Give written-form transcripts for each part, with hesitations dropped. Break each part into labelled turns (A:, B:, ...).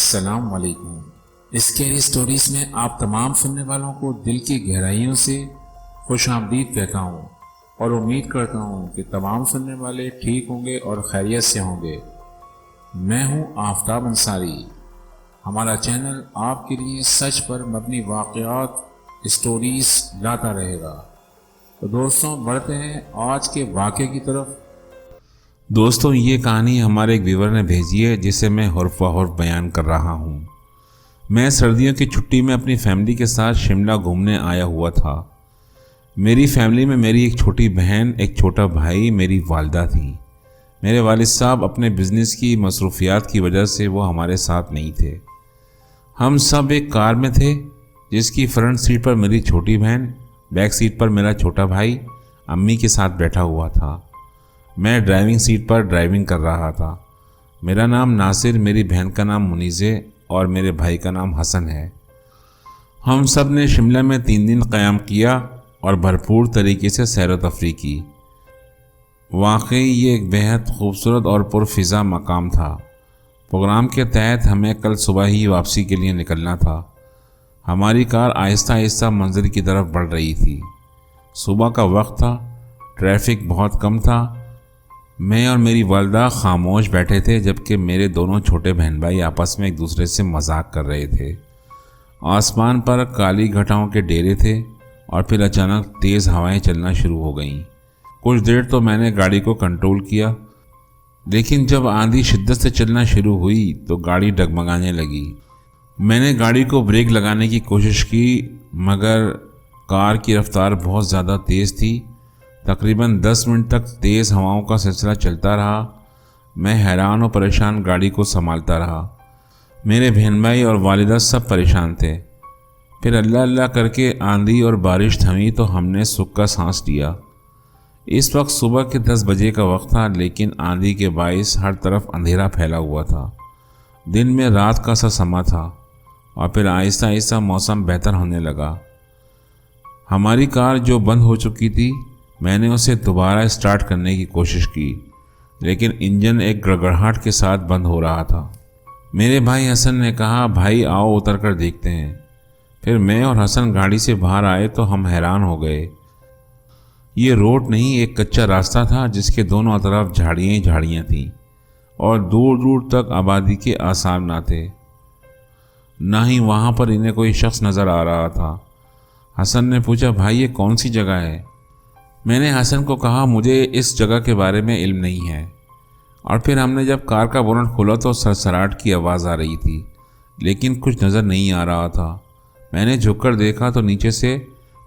A: السلام علیکم۔ Scary stories میں آپ تمام سننے والوں کو دل کی گہرائیوں سے خوش آمدید کہتا ہوں اور امید کرتا ہوں کہ تمام سننے والے ٹھیک ہوں گے اور خیریت سے ہوں گے۔ میں ہوں آفتاب انصاری۔ ہمارا چینل آپ کے لیے سچ پر مبنی واقعات سٹوریز لاتا رہے گا۔ تو دوستوں بڑھتے ہیں آج کے واقعے کی طرف۔
B: دوستوں یہ کہانی ہمارے ایک ویور نے بھیجی ہے جسے میں حرف و حرف بیان کر رہا ہوں۔ میں سردیوں کی چھٹی میں اپنی فیملی کے ساتھ شملہ گھومنے آیا ہوا تھا۔ میری فیملی میں میری ایک چھوٹی بہن، ایک چھوٹا بھائی، میری والدہ تھی۔ میرے والد صاحب اپنے بزنس کی مصروفیات کی وجہ سے وہ ہمارے ساتھ نہیں تھے۔ ہم سب ایک کار میں تھے جس کی فرنٹ سیٹ پر میری چھوٹی بہن، بیک سیٹ پر میرا چھوٹا بھائی امی کے ساتھ بیٹھا ہوا تھا۔ میں ڈرائیونگ سیٹ پر ڈرائیونگ کر رہا تھا۔ میرا نام ناصر، میری بہن کا نام منیزے اور میرے بھائی کا نام حسن ہے۔ ہم سب نے شملہ میں 3 دن قیام کیا اور بھرپور طریقے سے سیر و تفریح کی۔ واقعی یہ ایک بہت خوبصورت اور پرفضا مقام تھا۔ پروگرام کے تحت ہمیں کل صبح ہی واپسی کے لیے نکلنا تھا۔ ہماری کار آہستہ آہستہ منزل کی طرف بڑھ رہی تھی۔ صبح کا وقت تھا، ٹریفک بہت کم تھا۔ میں اور میری والدہ خاموش بیٹھے تھے جبکہ میرے دونوں چھوٹے بہن بھائی آپس میں ایک دوسرے سے مذاق کر رہے تھے۔ آسمان پر کالی گھٹاؤں کے ڈیرے تھے اور پھر اچانک تیز ہوائیں چلنا شروع ہو گئیں۔ کچھ دیر تو میں نے گاڑی کو کنٹرول کیا، لیکن جب آندھی شدت سے چلنا شروع ہوئی تو گاڑی ڈگمگانے لگی۔ میں نے گاڑی کو بریک لگانے کی کوشش کی مگر کار کی رفتار بہت زیادہ تیز تھی۔ تقریباً 10 منٹ تک تیز ہواؤں کا سلسلہ چلتا رہا۔ میں حیران و پریشان گاڑی کو سنبھالتا رہا۔ میرے بہن بھائی اور والدہ سب پریشان تھے۔ پھر اللہ اللہ کر کے آندھی اور بارش تھمی تو ہم نے سکھ کا سانس لیا۔ اس وقت صبح کے 10 بجے کا وقت تھا، لیکن آندھی کے باعث ہر طرف اندھیرا پھیلا ہوا تھا۔ دن میں رات کا سا سما تھا اور پھر آہستہ آہستہ موسم بہتر ہونے لگا۔ ہماری کار جو بند ہو چکی تھی، میں نے اسے دوبارہ اسٹارٹ کرنے کی کوشش کی، لیکن انجن ایک گڑگڑاہٹ کے ساتھ بند ہو رہا تھا۔ میرے بھائی حسن نے کہا، بھائی آؤ اتر کر دیکھتے ہیں۔ پھر میں اور حسن گاڑی سے باہر آئے تو ہم حیران ہو گئے۔ یہ روڈ نہیں، ایک کچا راستہ تھا جس کے دونوں طرف جھاڑیاں ہی جھاڑیاں تھیں اور دور دور تک آبادی کے آثار نہ تھے، نہ ہی وہاں پر انہیں کوئی شخص نظر آ رہا تھا۔ حسن نے پوچھا، بھائی یہ کون سی جگہ ہے؟ میں نے حسن کو کہا، مجھے اس جگہ کے بارے میں علم نہیں ہے۔ اور پھر ہم نے جب کار کا بونٹ کھولا تو سرسراہٹ کی آواز آ رہی تھی، لیکن کچھ نظر نہیں آ رہا تھا۔ میں نے جھک کر دیکھا تو نیچے سے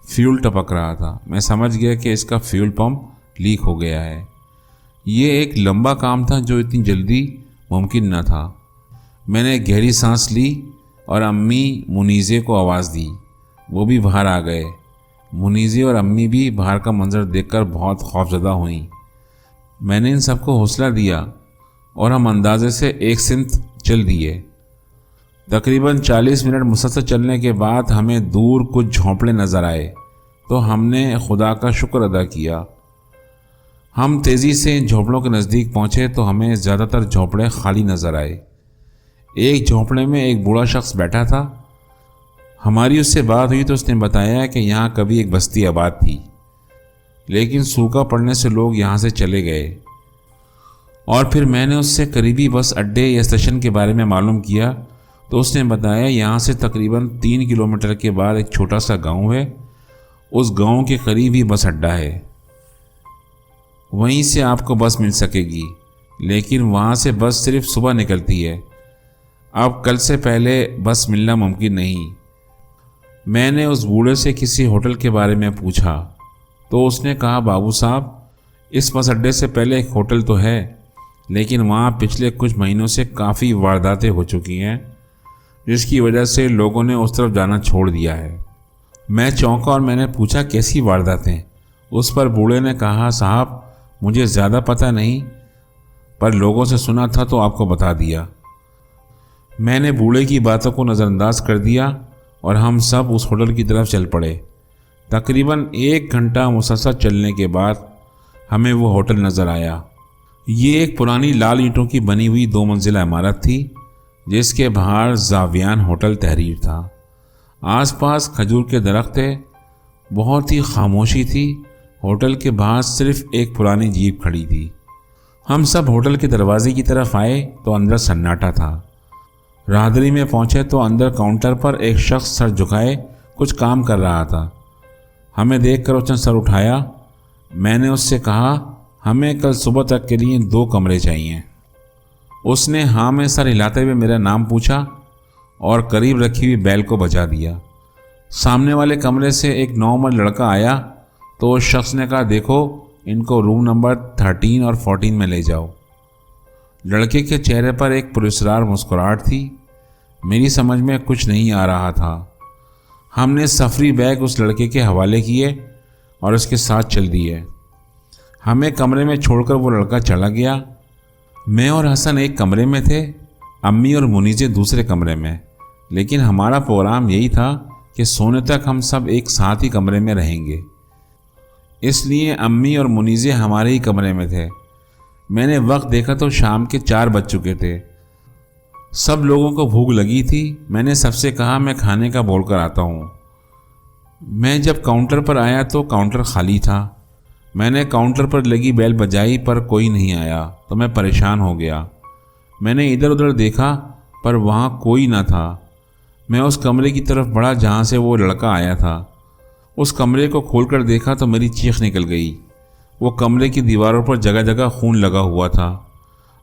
B: فیول ٹپک رہا تھا۔ میں سمجھ گیا کہ اس کا فیول پمپ لیک ہو گیا ہے۔ یہ ایک لمبا کام تھا جو اتنی جلدی ممکن نہ تھا۔ میں نے گہری سانس لی اور امی منیزے کو آواز دی۔ وہ بھی باہر آ گئے۔ منیزے اور امی بھی باہر کا منظر دیکھ کر بہت خوفزدہ ہوئیں۔ میں نے ان سب کو حوصلہ دیا اور ہم اندازے سے ایک سمت چل دیے۔ تقریباً 40 منٹ مسلسل چلنے کے بعد ہمیں دور کچھ جھونپڑے نظر آئے تو ہم نے خدا کا شکر ادا کیا۔ ہم تیزی سے ان جھونپڑوں کے نزدیک پہنچے تو ہمیں زیادہ تر جھونپڑے خالی نظر آئے۔ ایک جھونپڑے میں ایک بوڑھا شخص بیٹھا تھا۔ ہماری اس سے بات ہوئی تو اس نے بتایا کہ یہاں کبھی ایک بستی آباد تھی، لیکن سوکھا پڑنے سے لوگ یہاں سے چلے گئے۔ اور پھر میں نے اس سے قریبی بس اڈے یا اسٹیشن کے بارے میں معلوم کیا تو اس نے بتایا یہاں سے تقریباً 3 کلومیٹر کے بعد ایک چھوٹا سا گاؤں ہے۔ اس گاؤں کے قریب ہی بس اڈا ہے، وہیں سے آپ کو بس مل سکے گی، لیکن وہاں سے بس صرف صبح نکلتی ہے۔ اب کل سے پہلے بس ملنا ممکن نہیں۔ میں نے اس بوڑھے سے کسی ہوٹل کے بارے میں پوچھا تو اس نے کہا، بابو صاحب اس بس اڈے سے پہلے ایک ہوٹل تو ہے، لیکن وہاں پچھلے کچھ مہینوں سے کافی وارداتیں ہو چکی ہیں، جس کی وجہ سے لوگوں نے اس طرف جانا چھوڑ دیا ہے۔ میں چونکا اور میں نے پوچھا، کیسی وارداتیں؟ اس پر بوڑھے نے کہا، صاحب مجھے زیادہ پتہ نہیں، پر لوگوں سے سنا تھا تو آپ کو بتا دیا۔ میں نے بوڑھے کی باتوں کو نظر انداز کر دیا اور ہم سب اس ہوٹل کی طرف چل پڑے۔ تقریباً 1 گھنٹہ مسلسل چلنے کے بعد ہمیں وہ ہوٹل نظر آیا۔ یہ ایک پرانی لال اینٹوں کی بنی ہوئی 2 منزلہ عمارت تھی۔ جس کے باہر زاویان ہوٹل تحریر تھا۔ آس پاس کھجور کے درخت تھے، بہت ہی خاموشی تھی۔ ہوٹل کے باہر صرف ایک پرانی جیپ کھڑی تھی۔ ہم سب ہوٹل کے دروازے کی طرف آئے تو اندر سناٹا تھا۔ راہدری میں پہنچے تو اندر کاؤنٹر پر ایک شخص سر جھکائے کچھ کام کر رہا تھا۔ ہمیں دیکھ کر اس نے سر اٹھایا۔ میں نے اس سے کہا ہمیں کل صبح تک کے لیے 2 کمرے چاہیے۔ اس نے ہاں میں سر ہلاتے ہوئے میرا نام پوچھا اور قریب رکھی ہوئی بیل کو بجا دیا۔ سامنے والے کمرے سے ایک نوعمر لڑکا آیا تو اس شخص نے کہا دیکھو ان کو روم نمبر 13 اور 14 میں لے جاؤ۔ لڑکے کے چہرے پر ایک پراسرار مسکراہٹ تھی۔ میری سمجھ میں کچھ نہیں آ رہا تھا۔ ہم نے سفری بیگ اس لڑکے کے حوالے کیے اور اس کے ساتھ چل دیے۔ ہمیں کمرے میں چھوڑ کر وہ لڑکا چلا گیا۔ میں اور حسن ایک کمرے میں تھے، امی اور منیزے دوسرے کمرے میں، لیکن ہمارا پروگرام یہی تھا کہ سونے تک ہم سب ایک ساتھ ہی کمرے میں رہیں گے، اس لیے امی اور منیزے ہمارے ہی کمرے میں تھے۔ میں نے وقت دیکھا تو شام کے 4 بج چکے تھے۔ سب لوگوں کو بھوک لگی تھی۔ میں نے سب سے کہا میں کھانے کا بول کر آتا ہوں۔ میں جب کاؤنٹر پر آیا تو کاؤنٹر خالی تھا۔ میں نے کاؤنٹر پر لگی بیل بجائی پر کوئی نہیں آیا تو میں پریشان ہو گیا۔ میں نے ادھر ادھر دیکھا پر وہاں کوئی نہ تھا۔ میں اس کمرے کی طرف بڑھا جہاں سے وہ لڑکا آیا تھا۔ اس کمرے کو کھول کر دیکھا تو میری چیخ نکل گئی۔ وہ کمرے کی دیواروں پر جگہ جگہ خون لگا ہوا تھا۔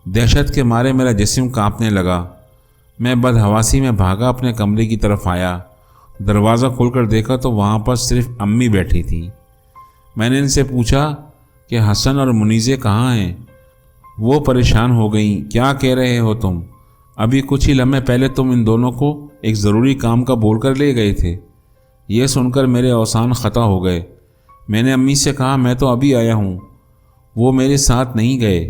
B: دہشت کے مارے میرا جسم کانپنے لگا۔ میں بدحواسی میں بھاگا اپنے کمرے کی طرف آیا۔ دروازہ کھول کر دیکھا تو وہاں پر صرف امی بیٹھی تھی۔ میں نے ان سے پوچھا کہ حسن اور منیزے کہاں ہیں؟ وہ پریشان ہو گئیں۔ کیا کہہ رہے ہو تم؟ ابھی کچھ ہی لمحے پہلے تم ان دونوں کو ایک ضروری کام کا بول کر لے گئے تھے۔ یہ سن کر میرے اوسان خطا ہو گئے۔ میں نے امی سے کہا میں تو ابھی آیا ہوں، وہ میرے ساتھ نہیں گئے۔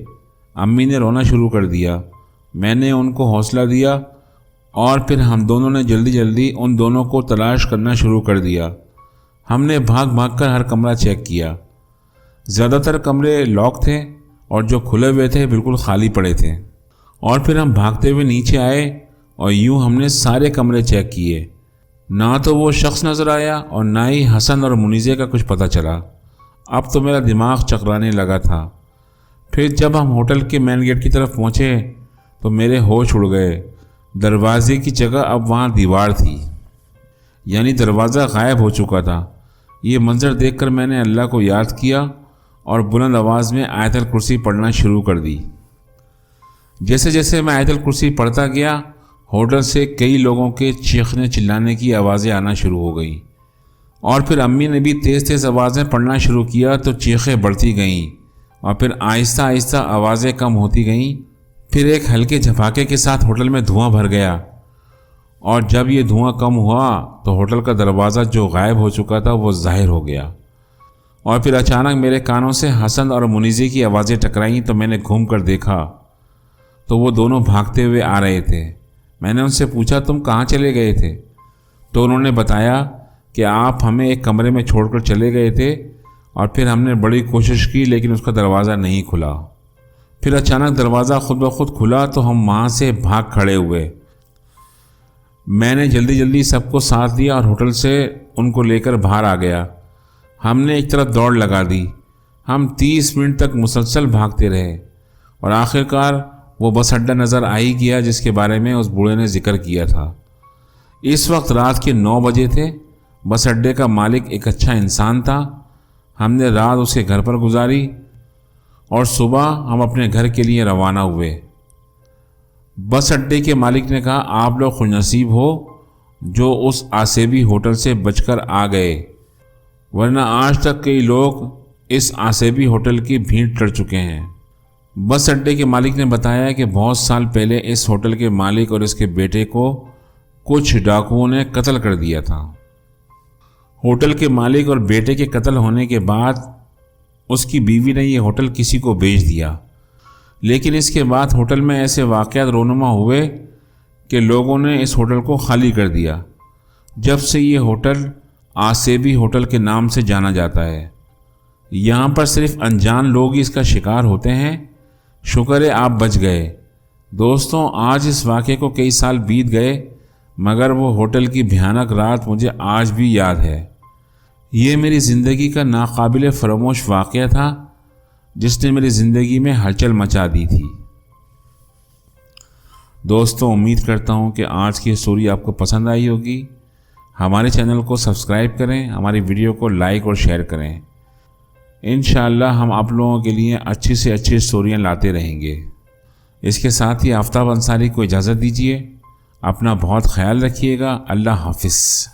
B: امی نے رونا شروع کر دیا۔ میں نے ان کو حوصلہ دیا اور پھر ہم دونوں نے جلدی جلدی ان دونوں کو تلاش کرنا شروع کر دیا۔ ہم نے بھاگ بھاگ کر ہر کمرہ چیک کیا۔ زیادہ تر کمرے لاک تھے اور جو کھلے ہوئے تھے بالکل خالی پڑے تھے۔ اور پھر ہم بھاگتے ہوئے نیچے آئے اور یوں ہم نے سارے کمرے چیک کیے۔ نہ تو وہ شخص نظر آیا اور نہ ہی حسن اور منیزے کا کچھ پتہ چلا۔ اب تو میرا دماغ چکرانے لگا تھا۔ پھر جب ہم ہوٹل کے مین گیٹ کی طرف پہنچے تو میرے ہوش اڑ گئے۔ دروازے کی جگہ اب وہاں دیوار تھی، یعنی دروازہ غائب ہو چکا تھا۔ یہ منظر دیکھ کر میں نے اللہ کو یاد کیا اور بلند آواز میں آیت الکرسی پڑھنا شروع کر دی۔ جیسے جیسے میں آیت الکرسی پڑھتا گیا، ہوٹل سے کئی لوگوں کے چیخنے چلانے کی آوازیں آنا شروع ہو گئیں، اور پھر امی نے بھی تیز تیز آوازیں پڑھنا شروع کیا تو چیخیں بڑھتی گئیں اور پھر آہستہ آہستہ آوازیں کم ہوتی گئیں۔ پھر ایک ہلکے جھپاکے کے ساتھ ہوٹل میں دھواں بھر گیا، اور جب یہ دھواں کم ہوا تو ہوٹل کا دروازہ جو غائب ہو چکا تھا وہ ظاہر ہو گیا۔ اور پھر اچانک میرے کانوں سے حسن اور منیزے کی آوازیں ٹکرائیں تو میں نے گھوم کر دیکھا تو وہ دونوں بھاگتے ہوئے آ رہے تھے۔ میں نے ان سے پوچھا تم کہاں چلے گئے تھے؟ تو انہوں نے بتایا کہ آپ ہمیں ایک کمرے میں چھوڑ کر چلے گئے تھے اور پھر ہم نے بڑی کوشش کی لیکن اس کا دروازہ نہیں کھلا۔ پھر اچانک دروازہ خود بخود کھلا تو ہم وہاں سے بھاگ کھڑے ہوئے۔ میں نے جلدی جلدی سب کو ساتھ دیا اور ہوٹل سے ان کو لے کر باہر آ گیا۔ ہم نے ایک طرف دوڑ لگا دی۔ ہم 30 منٹ تک مسلسل بھاگتے رہے اور آخرکار وہ بس اڈا نظر آ ہی گیا جس کے بارے میں اس بوڑھے نے ذکر کیا تھا۔ اس وقت رات کے 9 بجے تھے۔ بس اڈے کا مالک ایک اچھا انسان تھا۔ ہم نے رات اس کے گھر پر گزاری اور صبح ہم اپنے گھر کے لیے روانہ ہوئے۔ بس اڈے کے مالک نے کہا آپ لوگ خوش نصیب ہو جو اس آسیبی ہوٹل سے بچ کر آ گئے، ورنہ آج تک کئی لوگ اس آسیبی ہوٹل کی بھیڑ چڑھ چکے ہیں۔ بس اڈے کے مالک نے بتایا کہ بہت سال پہلے اس ہوٹل کے مالک اور اس کے بیٹے کو کچھ ڈاکوؤں نے قتل کر دیا تھا۔ ہوٹل کے مالک اور بیٹے کے قتل ہونے کے بعد اس کی بیوی نے یہ ہوٹل کسی کو بیچ دیا، لیکن اس کے بعد ہوٹل میں ایسے واقعات رونما ہوئے کہ لوگوں نے اس ہوٹل کو خالی کر دیا۔ جب سے یہ ہوٹل آسیبی ہوٹل کے نام سے جانا جاتا ہے۔ یہاں پر صرف انجان لوگ ہی اس کا شکار ہوتے ہیں۔ شکر ہے آپ بچ گئے، دوستوں آج اس واقعے کو کئی سال بیت گئے مگر وہ ہوٹل کی بھیانک رات مجھے آج بھی یاد ہے۔ یہ میری زندگی کا ناقابل فراموش واقعہ تھا جس نے میری زندگی میں ہلچل مچا دی تھی۔ دوستوں امید کرتا ہوں کہ آج کی اسٹوری آپ کو پسند آئی ہوگی۔ ہمارے چینل کو سبسکرائب کریں، ہماری ویڈیو کو لائک اور شیئر کریں۔ انشاءاللہ ہم آپ لوگوں کے لیے اچھی سے اچھی اسٹوریاں لاتے رہیں گے۔ اس کے ساتھ ہی آفتاب انصاری کو اجازت دیجیے۔ اپنا بہت خیال رکھیے گا۔ اللہ حافظ۔